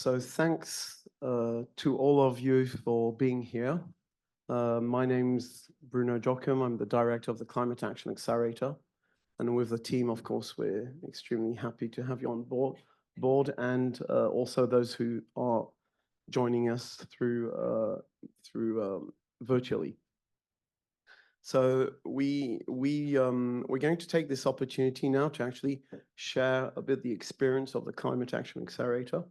So thanks to all of you for being here. My name's Bruno Jochum. I'm the director of the Climate Action Accelerator. And with the team, of course, we're extremely happy to have you on board and also those who are joining us through virtually. So we're going to take this opportunity now to actually share a bit the experience of the Climate Action Accelerator.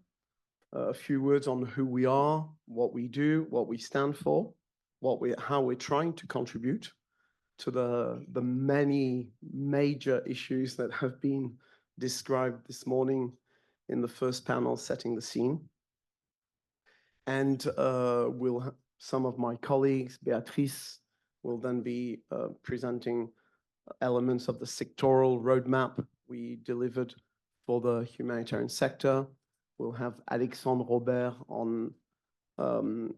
A few words on who we are, what we do, what we stand for, how we're trying to contribute to the many major issues that have been described this morning in the first panel, setting the scene. And some of my colleagues, Beatrice, will then be presenting elements of the sectoral roadmap we delivered for the humanitarian sector. We'll have Alexandre Robert on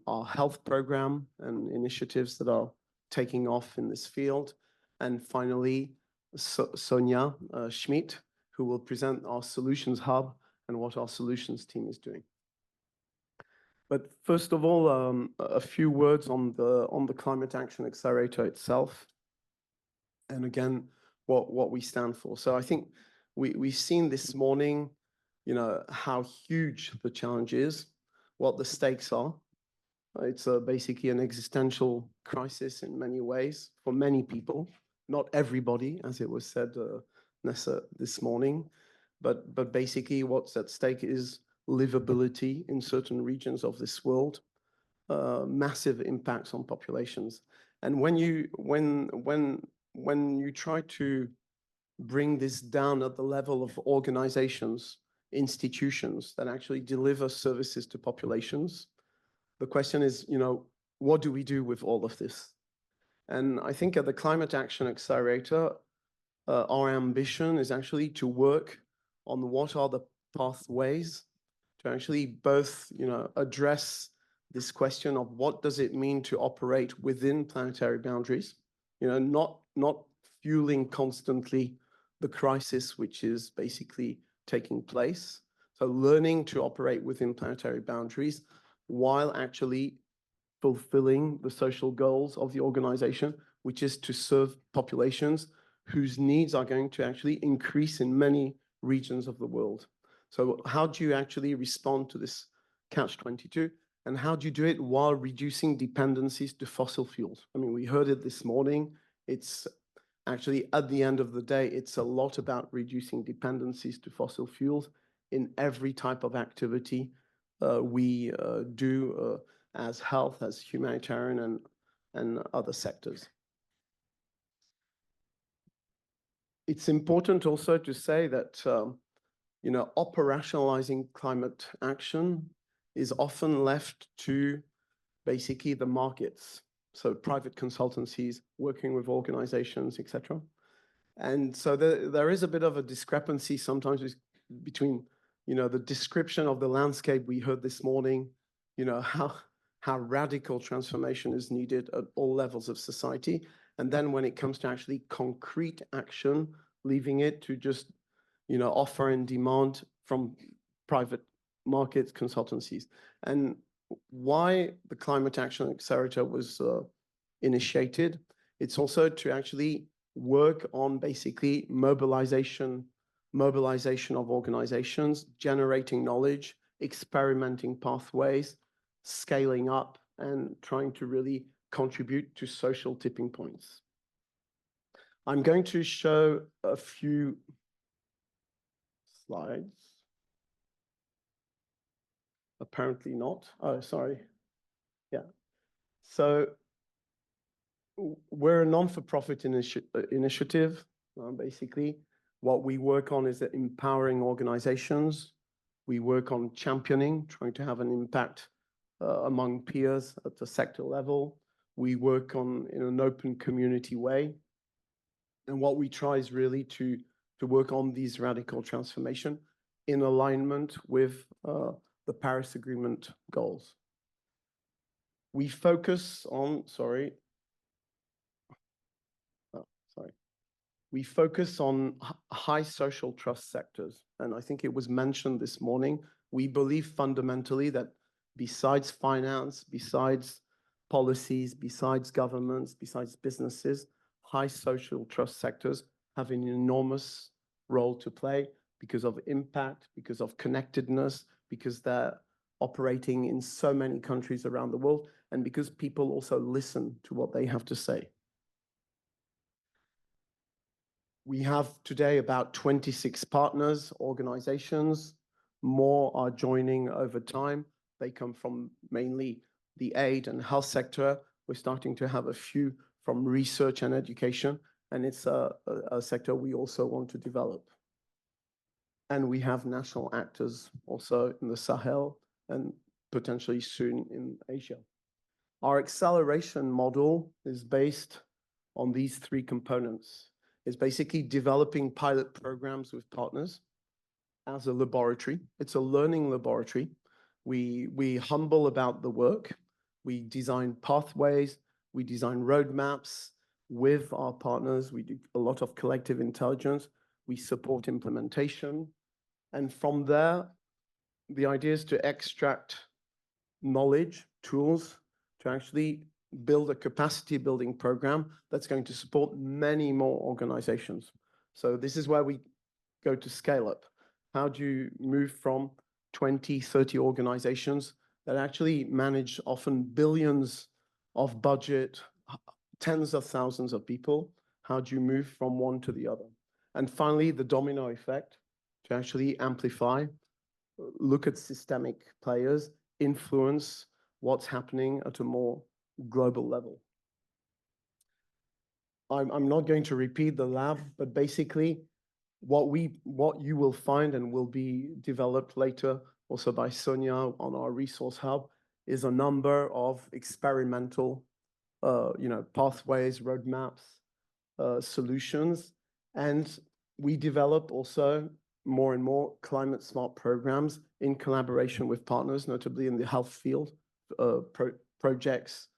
our health program and initiatives that are taking off in this field. And finally, Sonia Schmidt, who will present our solutions hub and what our solutions team is doing. But first of all, a few words on the Climate Action Accelerator itself. And again, what we stand for. So I think we've seen this morning, how huge the challenge is, what the stakes are. It's basically an existential crisis in many ways for many people, not everybody, as it was said Nessa this morning, but basically what's at stake is livability in certain regions of this world, massive impacts on populations. And when you try to bring this down at the level of organizations, institutions that actually deliver services to populations, the question is, what do we do with all of this? And I think at the Climate Action Accelerator, our ambition is actually to work on what are the pathways to actually both, address this question of what does it mean to operate within planetary boundaries, not fueling constantly the crisis which is basically taking place. So learning to operate within planetary boundaries while actually fulfilling the social goals of the organization, which is to serve populations whose needs are going to actually increase in many regions of the world. So how do you actually respond to this catch-22? And how do you do it while reducing dependencies to fossil fuels? I mean, we heard it this morning. It's actually, at the end of the day, it's a lot about reducing dependencies to fossil fuels in every type of activity we do as health, as humanitarian, and other sectors. It's important also to say that operationalizing climate action is often left to basically the markets. So private consultancies working with organizations, etc. And so there is a bit of a discrepancy sometimes between, the description of the landscape we heard this morning, how radical transformation is needed at all levels of society. And then when it comes to actually concrete action, leaving it to just, offer and demand from private markets, consultancies. And why the Climate Action Accelerator was initiated, it's also to actually work on basically mobilization of organizations, generating knowledge, experimenting pathways, scaling up, and trying to really contribute to social tipping points. I'm going to show a few slides. Apparently not. Oh, sorry. Yeah. So we're a non-for-profit initiative. Basically, what we work on is empowering organizations. We work on championing, trying to have an impact among peers at the sector level. We work in an open community way. And what we try is really to work on these radical transformation in alignment with the Paris Agreement goals. We focus on, we focus on high social trust sectors. And I think it was mentioned this morning, We believe fundamentally that besides finance, besides policies, besides governments, besides businesses, high social trust sectors have an enormous role to play because of impact, because of connectedness, because they're operating in so many countries around the world, and because people also listen to what they have to say. We have today about 26 partners, organizations. More are joining over time. They come from mainly the aid and health sector. We're starting to have a few from research and education, and it's a sector we also want to develop. And we have national actors also in the Sahel and potentially soon in Asia. Our acceleration model is based on these three components. It's basically developing pilot programs with partners as a laboratory. It's a learning laboratory. We humble about the work. We design pathways. We design roadmaps with our partners. We do a lot of collective intelligence. We support implementation. And from there, the idea is to extract knowledge, tools, to actually build a capacity building program that's going to support many more organizations. So this is where we go to scale up. How do you move from 20, 30 organizations that actually manage often billions of budget, tens of thousands of people? How do you move from one to the other? And finally, the domino effect to actually amplify, look at systemic players, influence what's happening at a more global level. I'm not going to repeat the lab, but basically what you will find and will be developed later also by Sonia on our resource hub is a number of experimental pathways, roadmaps, solutions. And we develop also more and more climate smart programs in collaboration with partners, notably in the health field, projects,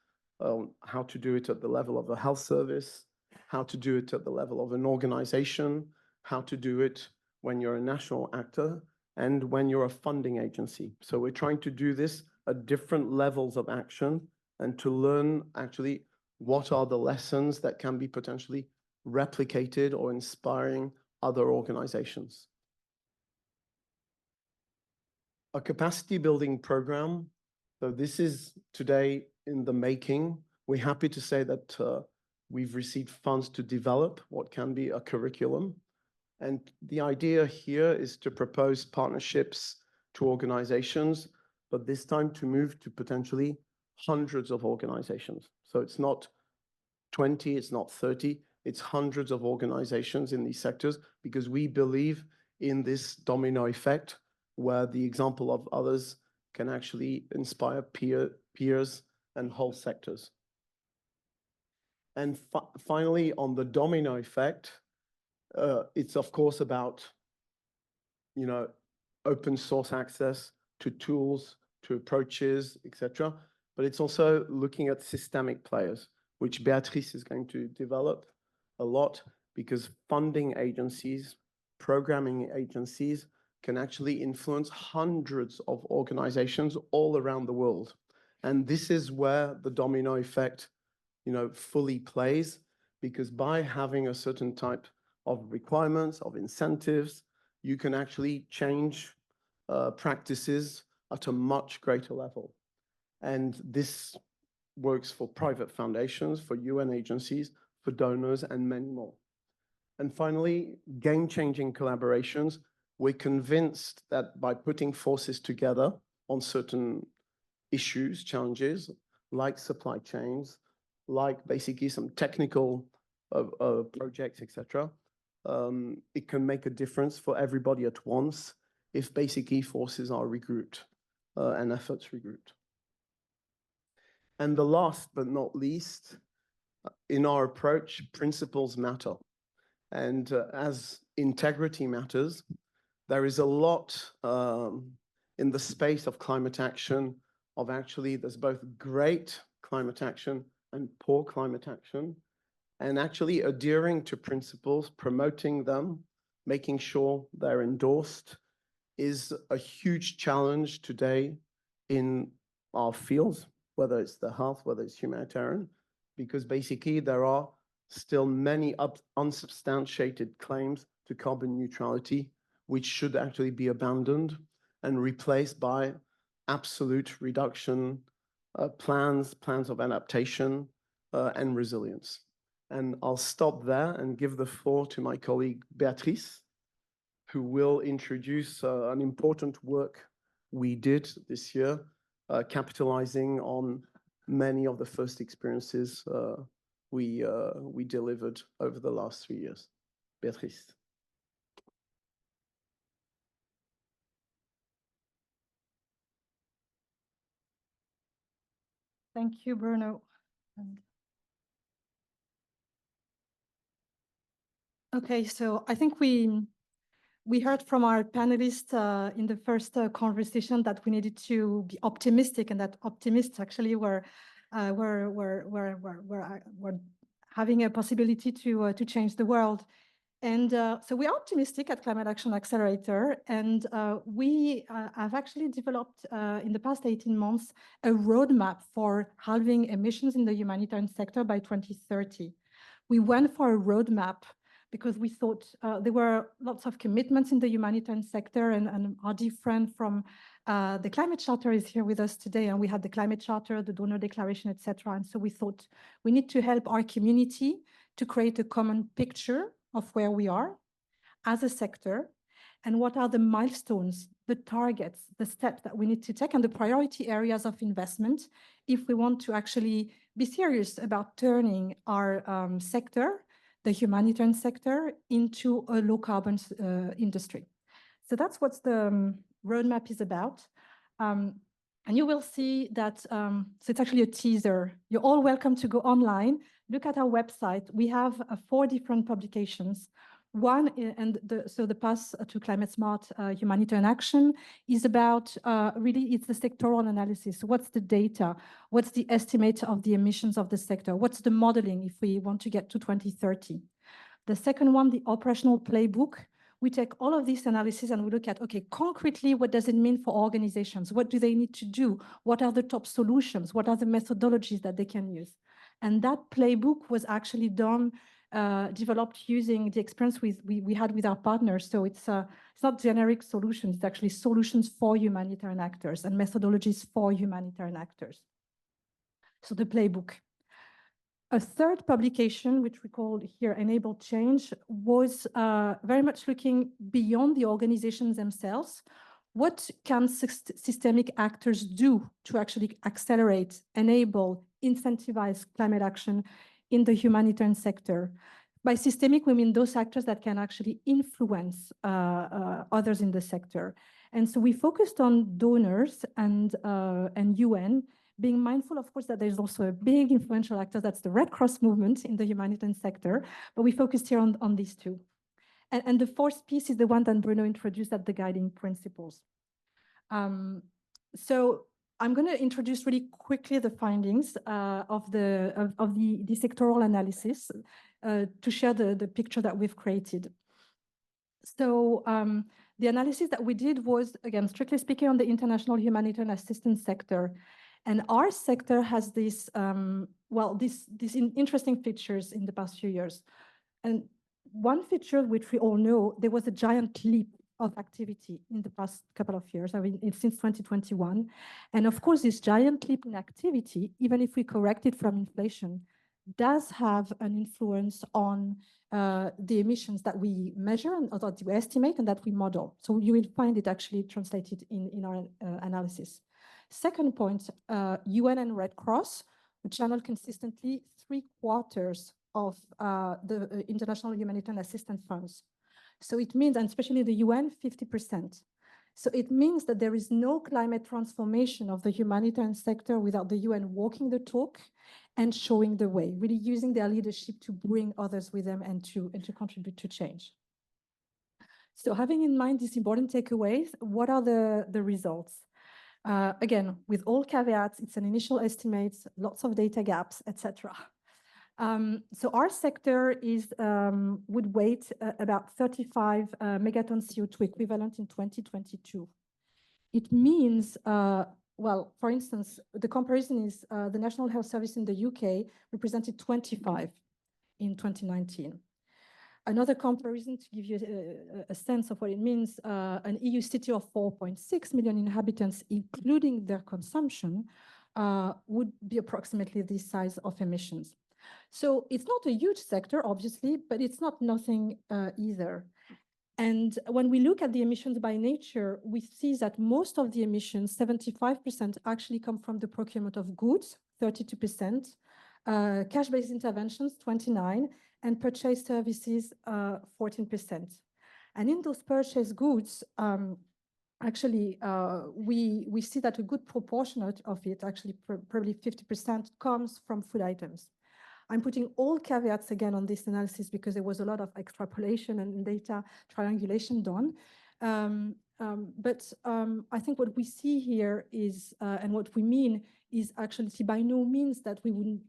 how to do it at the level of a health service, how to do it at the level of an organization, how to do it when you're a national actor, and when you're a funding agency. So we're trying to do this at different levels of action and to learn actually what are the lessons that can be potentially replicated or inspiring other organizations. A capacity building program. So this is today in the making. We're happy to say that we've received funds to develop what can be a curriculum. And the idea here is to propose partnerships to organizations, but this time to move to potentially hundreds of organizations. So it's not 20, it's not 30, it's hundreds of organizations in these sectors, because we believe in this domino effect where the example of others can actually inspire peers and whole sectors. And finally, on the domino effect, it's of course about, open source access to tools, to approaches, etc. But it's also looking at systemic players, which Beatrice is going to develop a lot, because funding agencies, programming agencies can actually influence hundreds of organizations all around the world. And this is where the domino effect, fully plays, because by having a certain type of requirements, of incentives, you can actually change practices at a much greater level. And this works for private foundations, for UN agencies, for donors, and many more. And finally, game-changing collaborations. We're convinced that by putting forces together on certain issues, challenges, like supply chains, like basically some technical projects, etc., it can make a difference for everybody at once if basically forces are regrouped and efforts regrouped. And the last but not least, in our approach, principles matter. And as integrity matters, there is a lot in the space of climate action, of actually there's both great climate action and poor climate action, and actually adhering to principles, promoting them, making sure they're endorsed, is a huge challenge today in our fields, whether it's the health, whether it's humanitarian, because basically there are still many unsubstantiated claims to carbon neutrality, which should actually be abandoned and replaced by absolute reduction plans of adaptation and resilience. And I'll stop there and give the floor to my colleague Beatrice, who will introduce an important work we did this year, capitalizing on many of the first experiences we delivered over the last 3 years. Beatrice. Thank you, Bruno. Okay, so I think we heard from our panelists in the first conversation that we needed to be optimistic, and that optimists actually were having a possibility to change the world. And so we're optimistic at Climate Action Accelerator, and we have actually developed in the past 18 months a roadmap for halving emissions in the humanitarian sector by 2030. We went for a roadmap because we thought there were lots of commitments in the humanitarian sector and are different from the climate charter is here with us today, and we had the climate charter, the donor declaration, etc. And so we thought we need to help our community to create a common picture of where we are as a sector and what are the milestones, the targets, the steps that we need to take and the priority areas of investment if we want to actually be serious about turning our sector, the humanitarian sector, into a low carbon industry. So that's what the roadmap is about. And you will see that, so it's actually a teaser. You're all welcome to go online, look at our website. We have 4 different publications. One, and so the path to climate smart humanitarian action is about, really, it's the sectoral analysis. What's the data? What's the estimate of the emissions of the sector? What's the modeling if we want to get to 2030? The second one, the operational playbook. We take all of these analysis and we look at, okay, concretely, what does it mean for organizations? What do they need to do? What are the top solutions? What are the methodologies that they can use? And that playbook was actually done, developed using the experience we had with our partners. So it's not generic solutions, it's actually solutions for humanitarian actors and methodologies for humanitarian actors. So the playbook. A third publication, which we called here Enable Change, was very much looking beyond the organizations themselves. What can systemic actors do to actually accelerate, enable, incentivize climate action in the humanitarian sector? By systemic, we mean those actors that can actually influence others in the sector. And so we focused on donors and UN, being mindful, of course, that there's also a big influential actor, that's the Red Cross movement in the humanitarian sector, but we focused here on these 2. And the 4th piece is the one that Bruno introduced at the guiding principles. So I'm going to introduce really quickly the findings of the sectoral analysis to share the picture that we've created. So the analysis that we did was, again, strictly speaking, on the international humanitarian assistance sector. And our sector has these interesting features in the past few years. And one feature which we all know, there was a giant leap of activity in the past couple of years, I mean, since 2021. And of course, this giant leap in activity, even if we correct it from inflation, does have an influence on the emissions that we measure and that we estimate and that we model. So you will find it actually translated in our analysis. Second point, UN and Red Cross, which channel consistently 3/4 of the international humanitarian assistance funds. So it means, and especially the UN, 50%. So it means that there is no climate transformation of the humanitarian sector without the UN walking the talk and showing the way, really using their leadership to bring others with them and to contribute to change. So having in mind these important takeaways, what are the results? Again, with all caveats, it's an initial estimate, lots of data gaps, etc. So our sector would weight about 35 megatons CO2 equivalent in 2022. It means, well, for instance, the comparison is the National Health Service in the UK represented 25 in 2019. Another comparison to give you a sense of what it means, an EU city of 4.6 million inhabitants, including their consumption, would be approximately this size of emissions. So it's not a huge sector, obviously, but it's not nothing either. And when we look at the emissions by nature, we see that most of the emissions, 75%, actually come from the procurement of goods, 32%, cash-based interventions, 29%, and purchase services, 14%. And in those purchased goods, actually, we see that a good proportion of it, actually probably 50%, comes from food items. I'm putting all caveats again on this analysis because there was a lot of extrapolation and data triangulation done. But I think what we see here is, and what we mean is actually by no means that we would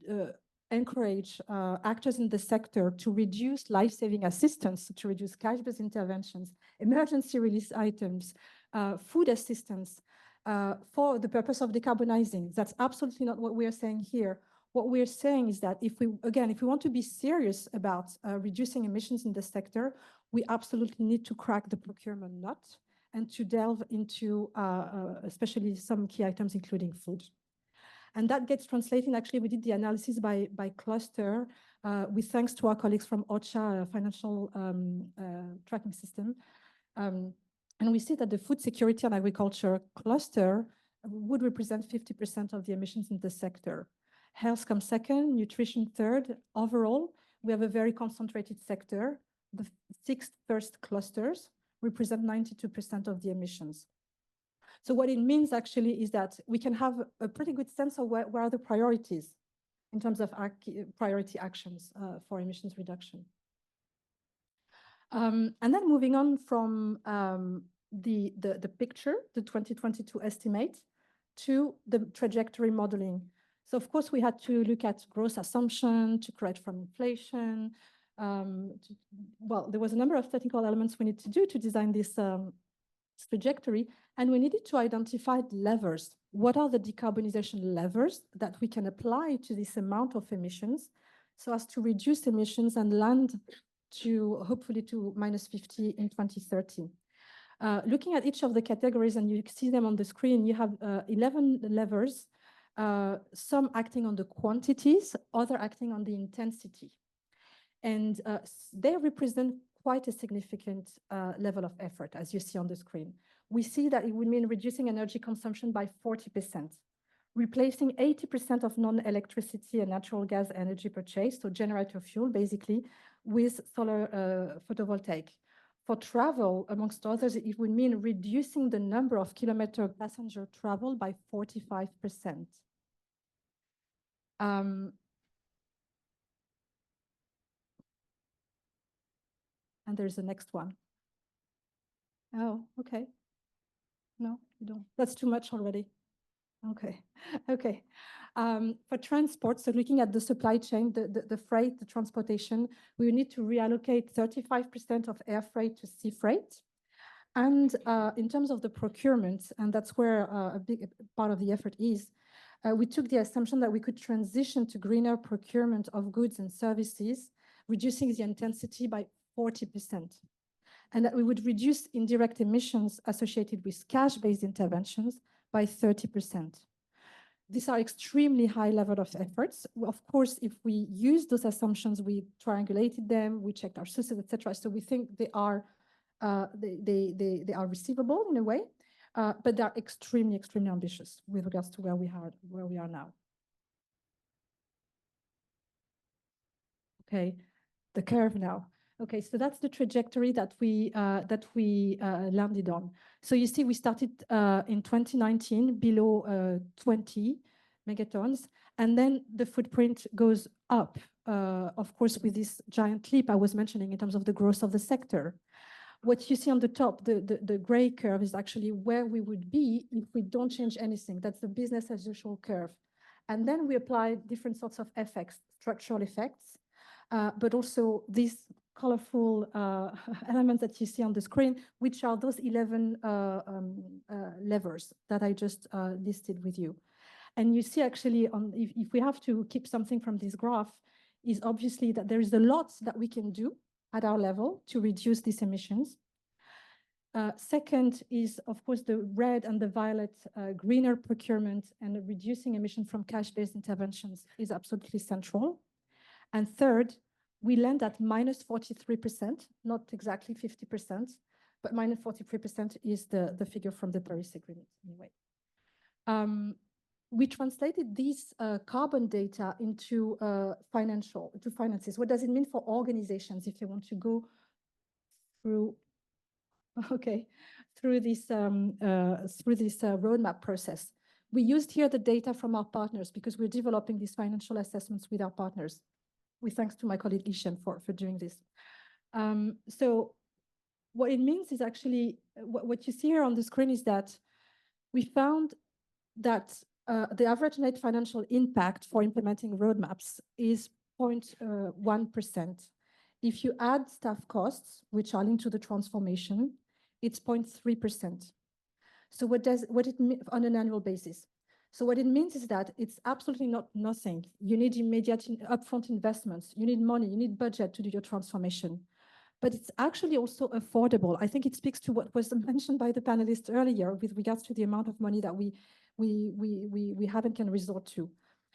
encourage actors in the sector to reduce life-saving assistance, to reduce cash-based interventions, emergency release items, food assistance for the purpose of decarbonizing. That's absolutely not what we are saying here. What we're saying is that if we want to be serious about reducing emissions in the sector, we absolutely need to crack the procurement nut and to delve into especially some key items, including food. And that gets translated. Actually, we did the analysis by cluster with thanks to our colleagues from OCHA, financial tracking system. And we see that the food security and agriculture cluster would represent 50% of the emissions in the sector. Health comes second, nutrition third. Overall, we have a very concentrated sector. The 6 first clusters represent 92% of the emissions. So what it means actually is that we can have a pretty good sense of where are the priorities in terms of our priority actions for emissions reduction. And then moving on from the picture, the 2022 estimate, to the trajectory modeling. So of course, we had to look at growth assumption to correct from inflation. Well, there was a number of technical elements we need to do to design this trajectory, and we needed to identify levers. What are the decarbonization levers that we can apply to this amount of emissions so as to reduce emissions and land to hopefully to -50 in 2030? Looking at each of the categories, and you see them on the screen, you have 11 levers, some acting on the quantities, other acting on the intensity. And they represent quite a significant level of effort, as you see on the screen. We see that it would mean reducing energy consumption by 40%, replacing 80% of non-electricity and natural gas energy purchase, so generator fuel, basically, with solar photovoltaic. For travel, amongst others, it would mean reducing the number of kilometer passenger travel by 45%. And there's the next one. Oh, okay. No, you don't. That's too much already. Okay, okay. For transport, so looking at the supply chain, the freight, the transportation, we need to reallocate 35% of air freight to sea freight. And in terms of the procurement, and that's where a big part of the effort is, we took the assumption that we could transition to greener procurement of goods and services, reducing the intensity by 40%. And that we would reduce indirect emissions associated with cash-based interventions by 30%. These are extremely high level of efforts. Of course, if we use those assumptions, we triangulated them, we checked our sources, etc. So we think they are receivable in a way, but they're extremely, extremely ambitious with regards to where we are now. Okay, the curve now. Okay, so that's the trajectory that we landed on. So you see, we started in 2019 below 20 megatons, and then the footprint goes up, of course, with this giant leap I was mentioning in terms of the growth of the sector. What you see on the top, the gray curve, is actually where we would be if we don't change anything. That's the business as usual curve. And then we apply different sorts of effects, structural effects, but also these colorful elements that you see on the screen, which are those 11 levers that I just listed with you. And you see actually, if we have to keep something from this graph, is obviously that there is a lot that we can do at our level to reduce these emissions. Second is, of course, the red and the violet, greener procurement and reducing emission from cash-based interventions is absolutely central. And third, we land at minus 43%, not exactly 50%, but minus 43% is the figure from the Paris Agreement anyway. We translated these carbon data into finances. What does it mean for organizations if they want to go through through this roadmap process? We used here the data from our partners because we're developing these financial assessments with our partners. With thanks to my colleague Ishem for doing this. So what it means is actually, what you see here on the screen is that we found that the average net financial impact for implementing roadmaps is 0.1%. If you add staff costs, which are linked to the transformation, it's 0.3%. So what it means on an annual basis? So what it means is that it's absolutely not nothing. You need immediate upfront investments. You need money. You need budget to do your transformation. But it's actually also affordable. I think it speaks to what was mentioned by the panelists earlier with regards to the amount of money that we have and can resort to.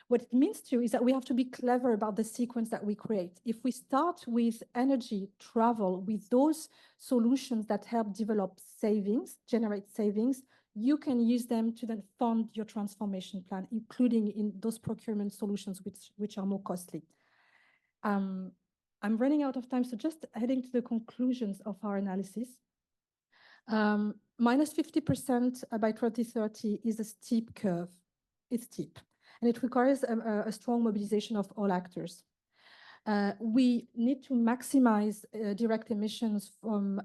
What it means too is that we have to be clever about the sequence that we create. If we start with energy, travel, with those solutions that help develop savings, generate savings, you can use them to then fund your transformation plan, including in those procurement solutions which are more costly. I'm running out of time, so just heading to the conclusions of our analysis. Minus 50% by 2030 is a steep curve. It's steep, and it requires a strong mobilization of all actors. We need to maximize direct emissions from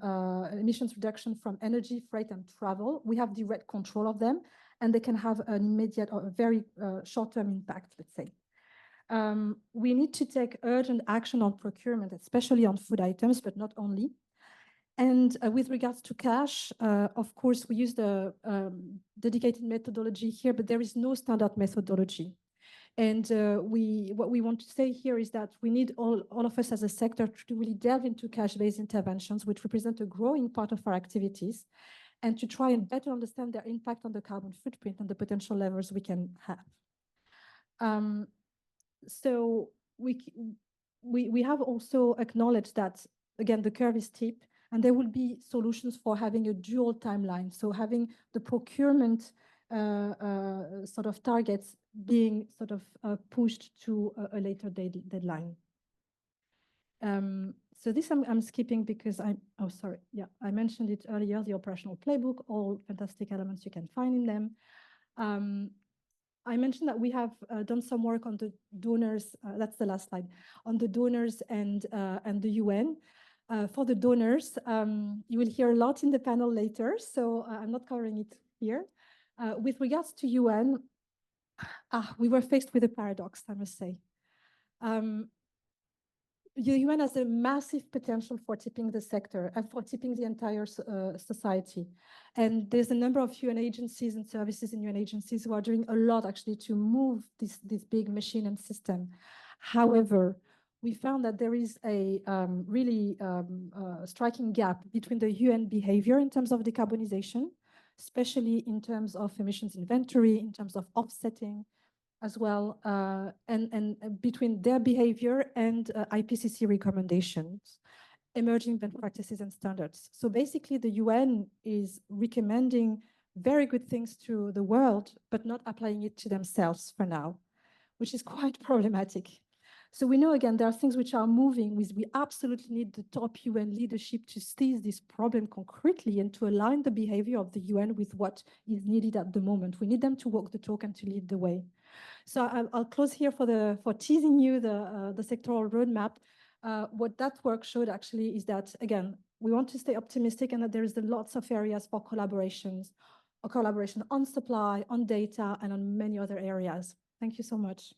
emissions reduction from energy, freight, and travel. We have direct control of them, and they can have an immediate or a very short-term impact, let's say. We need to take urgent action on procurement, especially on food items, but not only. And with regards to cash, of course, we use the dedicated methodology here, but there is no standard methodology. And what we want to say here is that we need all of us as a sector to really delve into cash-based interventions, which represent a growing part of our activities, and to try and better understand their impact on the carbon footprint and the potential levers we can have. So we have also acknowledged that, again, the curve is steep, and there will be solutions for having a dual timeline. So having the procurement sort of targets being sort of pushed to a later deadline. So this I'm skipping because I mentioned it earlier, the operational playbook, all fantastic elements you can find in them. I mentioned that we have done some work on the donors, that's the last slide, on the donors and the UN. For the donors, you will hear a lot in the panel later, so I'm not covering it here. With regards to UN, we were faced with a paradox, I must say. The UN has a massive potential for tipping the sector and for tipping the entire society. And there's a number of UN agencies and services in UN agencies who are doing a lot actually to move this big machine and system. However, we found that there is a really striking gap between the UN behavior in terms of decarbonization, especially in terms of emissions inventory, in terms of offsetting as well, and between their behavior and IPCC recommendations, emerging best practices and standards. So basically the UN is recommending very good things to the world, but not applying it to themselves for now, which is quite problematic. So we know, again, there are things which are moving. We absolutely need the top UN leadership to seize this problem concretely and to align the behavior of the UN with what is needed at the moment. We need them to walk the talk and to lead the way. So I'll close here for teasing you the sectoral roadmap. What that work showed actually is that, again, we want to stay optimistic and that there is lots of areas for collaboration on supply, on data, and on many other areas. Thank you so much.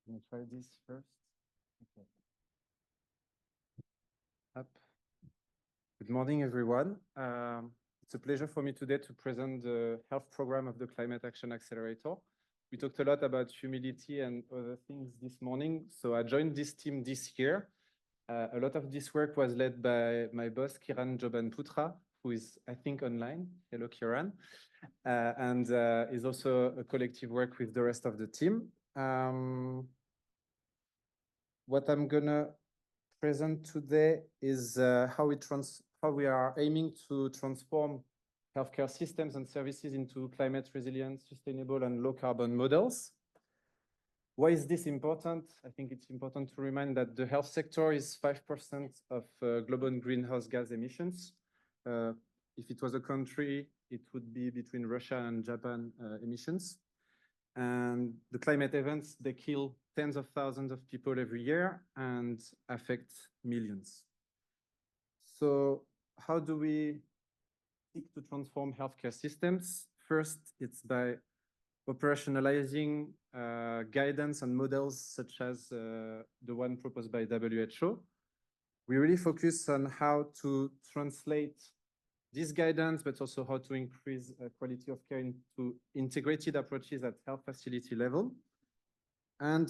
Can you try this first? Okay. Up. Good morning, everyone. It's a pleasure for me today to present the health program of the Climate Action Accelerator. We talked a lot about humility and other things this morning, so I joined this team this year. A lot of this work was led by my boss, Kiran Jobanputra, who is, I think, online. Hello, Kiran. And is also a collective work with the rest of the team. What I'm gonna present today is how we are aiming to transform healthcare systems and services into climate resilient, sustainable, and low carbon models. Why is this important? I think it's important to remind that the health sector is 5% of global greenhouse gas emissions. If it was a country, it would be between Russia and Japan emissions. And the climate events, they kill tens of thousands of people every year and affect millions. So how do we seek to transform healthcare systems? First, it's by operationalizing guidance and models such as the one proposed by WHO. We really focus on how to translate this guidance, but also how to increase quality of care into integrated approaches at health facility level. And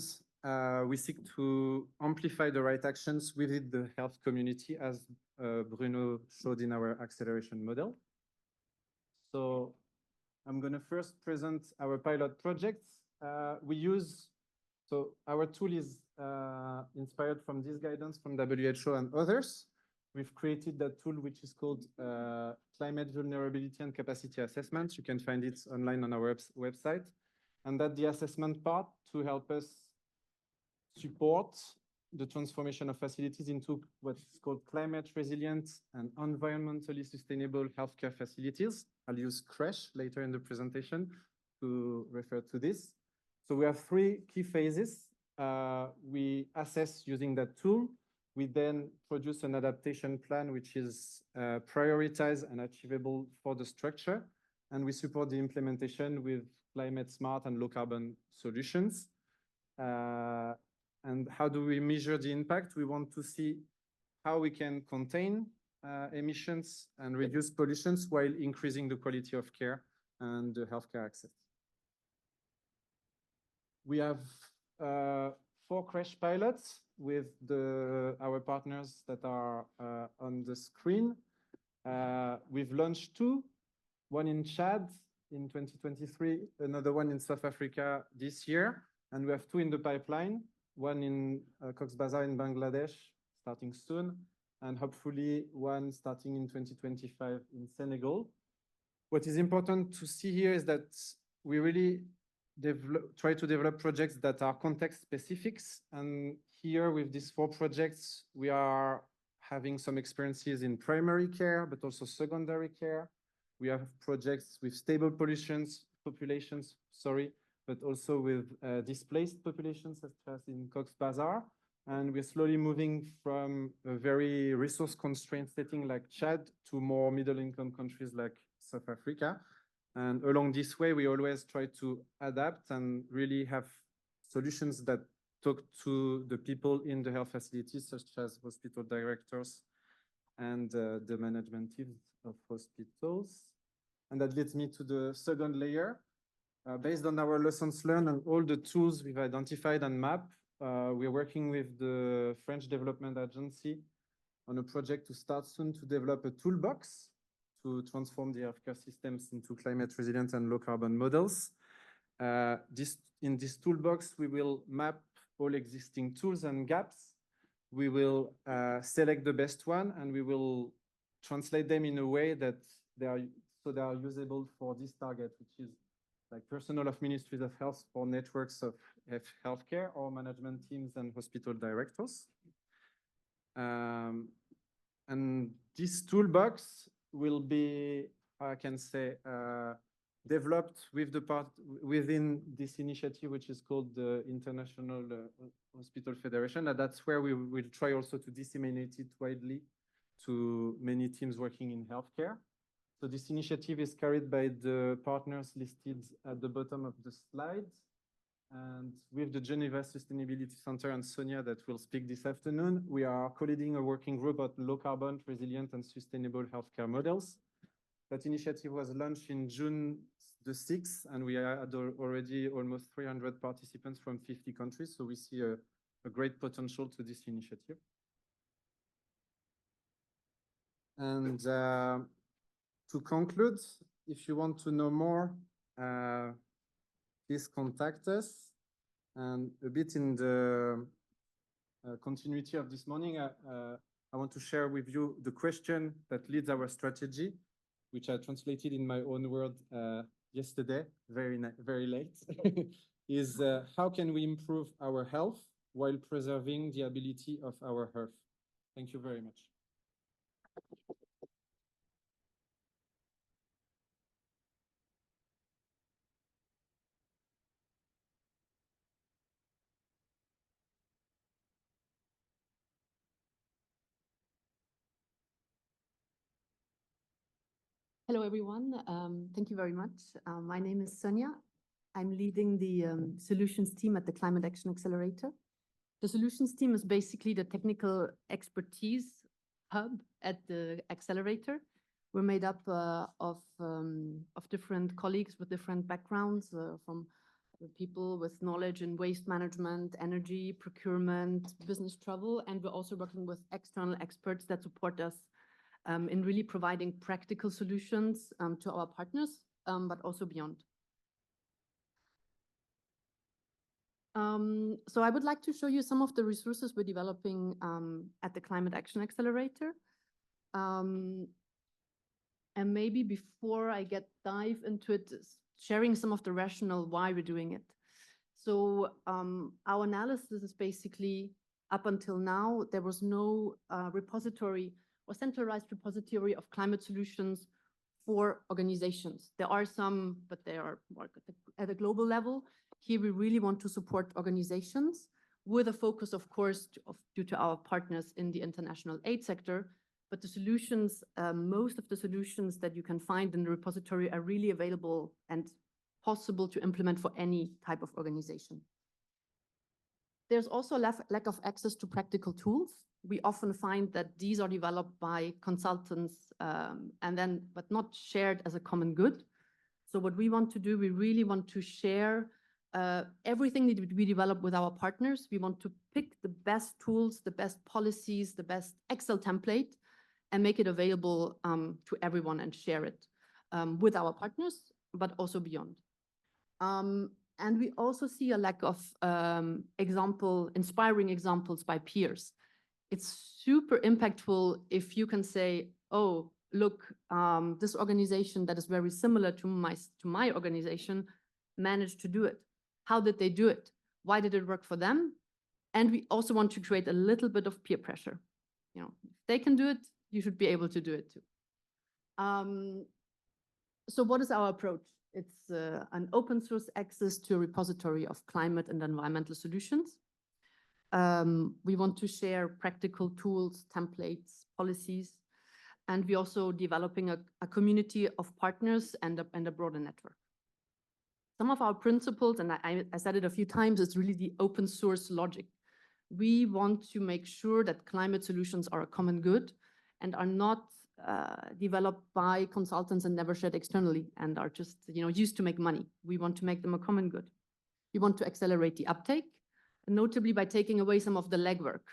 we seek to amplify the right actions within the health community, as Bruno showed in our acceleration model. So I'm going to first present our pilot projects. So our tool is inspired from this guidance from WHO and others. We've created that tool, which is called Climate Vulnerability and Capacity Assessment. You can find it online on our website. And that's the assessment part to help us support the transformation of facilities into what's called climate resilient and environmentally sustainable healthcare facilities. I'll use CRESH later in the presentation to refer to this. So we have three key phases. We assess using that tool. We then produce an adaptation plan, which is prioritized and achievable for the structure. And we support the implementation with climate smart and low carbon solutions. And how do we measure the impact? We want to see how we can contain emissions and reduce pollutions while increasing the quality of care and the healthcare access. We have 4 CRESH pilots with our partners that are on the screen. We've launched 2, one in Chad in 2023, another one in South Africa this year, and we have 2 in the pipeline, one in Cox's Bazar in Bangladesh, starting soon, and hopefully one starting in 2025 in Senegal. What is important to see here is that we really try to develop projects that are context specifics. And here with these 4 projects, we are having some experiences in primary care, but also secondary care. We have projects with stable populations, but also with displaced populations, such as in Cox's Bazar. And we're slowly moving from a very resource-constrained setting like Chad to more middle-income countries like South Africa. And along this way, we always try to adapt and really have solutions that talk to the people in the health facilities, such as hospital directors and the management teams of hospitals. And that leads me to the second layer. Based on our lessons learned and all the tools we've identified and mapped, we're working with the French Development Agency on a project to start soon to develop a toolbox to transform the healthcare systems into climate resilient and low carbon models. In this toolbox, we will map all existing tools and gaps. We will select the best one, and we will translate them in a way that they are usable for this target, which is like personnel of ministries of health or networks of healthcare or management teams and hospital directors. And this toolbox will be, I can say, developed with the within this initiative, which is called the International Hospital Federation. And that's where we will try also to disseminate it widely to many teams working in healthcare. So this initiative is carried by the partners listed at the bottom of the slide. And with the Geneva Sustainability Center and Sonia that will speak this afternoon, we are co-leading a working group on low carbon, resilient and sustainable healthcare models. That initiative was launched in June the 6th, and we had already almost 300 participants from 50 countries. So we see a great potential to this initiative. And to conclude, if you want to know more, please contact us. And a bit in the continuity of this morning, I want to share with you the question that leads our strategy, which I translated in my own word yesterday, very late, is how can we improve our health while preserving the ability of our Earth? Thank you very much. Hello, everyone. Thank you very much. My name is Sonia. I'm leading the solutions team at the Climate Action Accelerator. The solutions team is basically the technical expertise hub at the accelerator. We're made up of different colleagues with different backgrounds, from people with knowledge in waste management, energy, procurement, business travel, and we're also working with external experts that support us in really providing practical solutions to our partners, but also beyond. So I would like to show you some of the resources we're developing at the Climate Action Accelerator. And maybe before I dive into it, sharing some of the rationale why we're doing it. So our analysis is basically, up until now, there was no repository or centralized repository of climate solutions for organizations. There are some, but they are more at a global level. Here, we really want to support organizations with a focus, of course, due to our partners in the international aid sector. But the solutions, most of the solutions that you can find in the repository are really available and possible to implement for any type of organization. There's also lack of access to practical tools. We often find that these are developed by consultants but not shared as a common good. So what we want to do, we really want to share everything that we develop with our partners. We want to pick the best tools, the best policies, the best Excel template, and make it available to everyone and share it with our partners, but also beyond. And we also see a lack of inspiring examples by peers. It's super impactful if you can say, oh, look, this organization that is very similar to my organization managed to do it. How did they do it? Why did it work for them? And we also want to create a little bit of peer pressure. You know, if they can do it, you should be able to do it too. So what is our approach? It's an open source access to a repository of climate and environmental solutions. We want to share practical tools, templates, policies, and we're also developing a community of partners and a broader network. Some of our principles, and I said it a few times, it's really the open source logic. We want to make sure that climate solutions are a common good and are not developed by consultants and never shared externally and are just used to make money. We want to make them a common good. We want to accelerate the uptake, notably by taking away some of the legwork.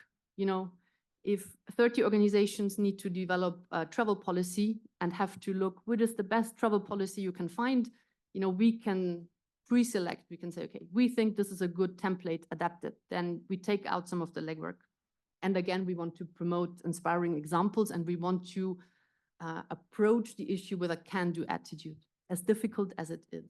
If 30 organizations need to develop a travel policy and have to look, what is the best travel policy you can find, we can pre-select. We can say, okay, we think this is a good template, adapt it. Then we take out some of the legwork. And again, we want to promote inspiring examples, and we want to approach the issue with a can-do attitude, as difficult as it is.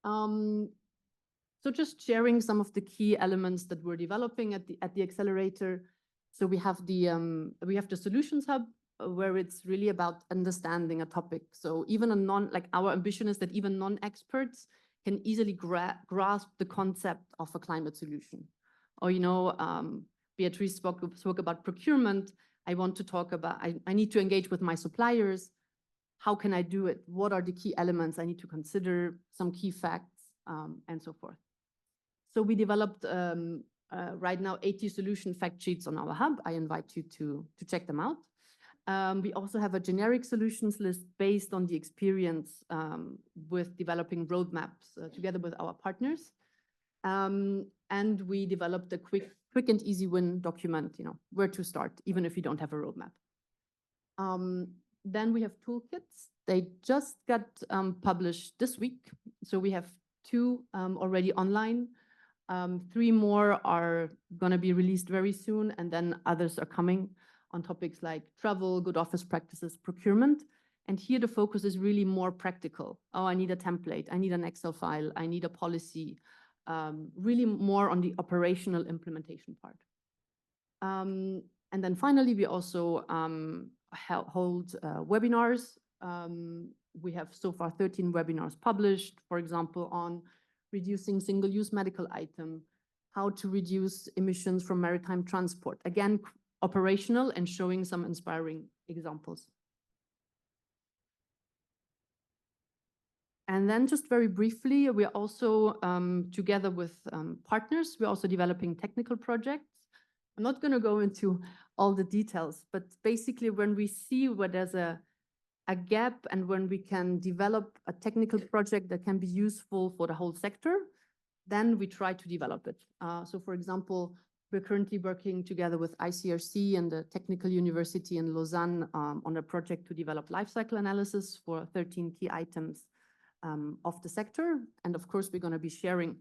So just sharing some of the key elements that we're developing at the accelerator. So we have the solutions hub, where it's really about understanding a topic. So even our ambition is that even non-experts can easily grasp the concept of a climate solution. Or, Beatrice spoke about procurement. I want to talk about, I need to engage with my suppliers. How can I do it? What are the key elements I need to consider, some key facts, and so forth. So we developed right now 80 solution fact sheets on our hub. I invite you to check them out. We also have a generic solutions list based on the experience with developing roadmaps together with our partners. And we developed a quick and easy win document, where to start, even if you don't have a roadmap. Then we have toolkits. They just got published this week. So we have 2 already online. 3 more are going to be released very soon, and then others are coming on topics like travel, good office practices, procurement. And here the focus is really more practical. Oh, I need a template, I need an Excel file, I need a policy, really more on the operational implementation part. And then finally, we also hold webinars. We have so far 13 webinars published, for example, on reducing single-use medical item, how to reduce emissions from maritime transport. Again, operational and showing some inspiring examples. And then just very briefly, we are also, together with partners, we're also developing technical projects. I'm not going to go into all the details, but basically when we see where there's a gap and when we can develop a technical project that can be useful for the whole sector, then we try to develop it. So for example, we're currently working together with ICRC and the Technical University in Lausanne on a project to develop life cycle analysis for 13 key items of the sector. And of course, we're going to be sharing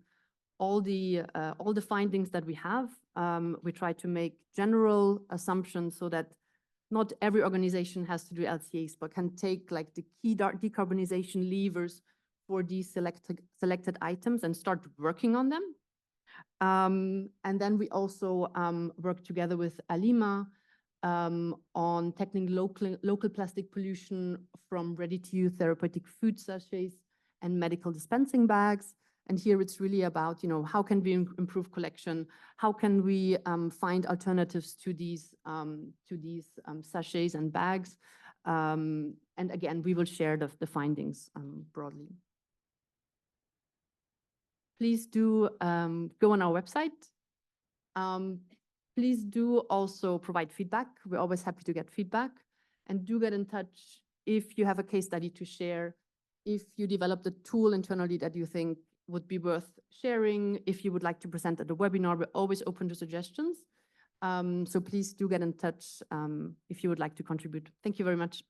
all the findings that we have. We try to make general assumptions so that not every organization has to do LCAs, but can take like the key decarbonization levers for these selected items and start working on them. And then we also work together with Alima on tackling local plastic pollution from ready-to-use therapeutic food sachets and medical dispensing bags. And here it's really about, how can we improve collection? How can we find alternatives to these sachets and bags? And again, we will share the findings broadly. Please do go on our website. Please do also provide feedback. We're always happy to get feedback. And do get in touch if you have a case study to share, if you developed a tool internally that you think would be worth sharing, if you would like to present at the webinar, we're always open to suggestions. So please do get in touch if you would like to contribute. Thank you very much.